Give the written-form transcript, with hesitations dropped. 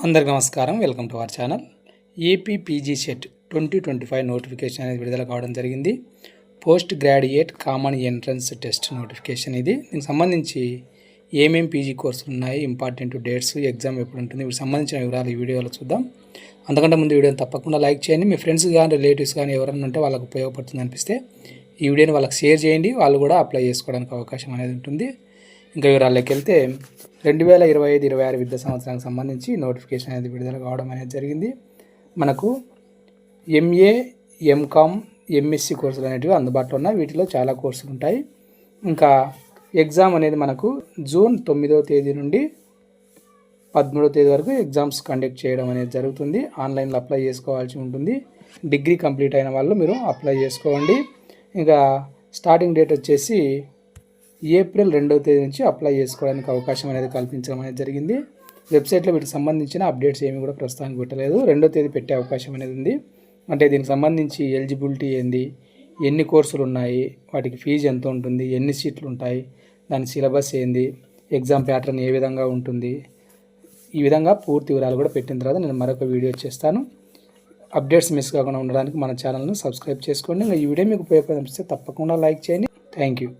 అందరికీ నమస్కారం. Welcome to our channel. AP PG set 2025 notification అనేది విడుదల కావడం జరిగింది. Post graduate common entrance test notification ఇది. దీనికి సంబంధించి ఏమేమి పీజీ కోర్సులు ఉన్నాయి, ఇంపార్టెంట్ డేట్స్, ఎగ్జామ్ ఎప్పుడు ఉంటుంది, వీటికి సంబంధించిన వివరాలు ఈ వీడియోలో చూద్దాం. అంతకంటే ముందు వీడియోని తప్పకుండా లైక్ చేయండి. మీ ఫ్రెండ్స్ కానీ రిలేటివ్స్ కానీ ఎవరైనా ఉంటే వాళ్ళకు ఉపయోగపడుతుంది అనిపిస్తే ఈ వీడియోని వాళ్ళకి షేర్ చేయండి. వాళ్ళు కూడా అప్లై చేసుకోవడానికి అవకాశం అనేది ఉంటుంది. ఇంకా వివరాల్లోకి వెళ్తే 2025-26 విద్యా సంవత్సరానికి సంబంధించి నోటిఫికేషన్ అనేది విడుదల కావడం అనేది జరిగింది. మనకు ఎంఏ, ఎంకామ్, ఎంఎస్సి కోర్సులు అనేటివి అందుబాటులో ఉన్నాయి. వీటిలో చాలా కోర్సులు ఉంటాయి. ఇంకా ఎగ్జామ్ అనేది మనకు జూన్ 9వ తేదీ నుండి 13వ తేదీ వరకు ఎగ్జామ్స్ కండక్ట్ చేయడం అనేది జరుగుతుంది. ఆన్లైన్లో అప్లై చేసుకోవాల్సి ఉంటుంది. డిగ్రీ కంప్లీట్ అయిన వాళ్ళు మీరు అప్లై చేసుకోండి. ఇంకా స్టార్టింగ్ డేట్ వచ్చేసి ఏప్రిల్ 2వ తేదీ నుంచి అప్లై చేసుకోవడానికి అవకాశం అనేది కల్పించడం అనేది జరిగింది. వెబ్సైట్లో వీటికి సంబంధించిన అప్డేట్స్ ఏమి కూడా ప్రస్తుతానికి పెట్టలేదు. 2వ తేదీ పెట్టే అవకాశం అనేది ఉంది. అంటే దీనికి సంబంధించి ఎలిజిబిలిటీ ఏంది, ఎన్ని కోర్సులు ఉన్నాయి, వాటికి ఫీజు ఎంత ఉంటుంది, ఎన్ని సీట్లు ఉంటాయి, దాని సిలబస్ ఏంది, ఎగ్జామ్ ప్యాటర్న్ ఏ విధంగా ఉంటుంది, ఈ విధంగా పూర్తి వివరాలు కూడా పెట్టిన తర్వాత నేను మరొక వీడియో చేస్తాను. అప్డేట్స్ మిస్ కాకుండా ఉండడానికి మన ఛానల్ను సబ్స్క్రైబ్ చేసుకోండి. ఇంకా ఈ వీడియో మీకు ఉపయోగపడిస్తే తప్పకుండా లైక్ చేయండి. Thank you.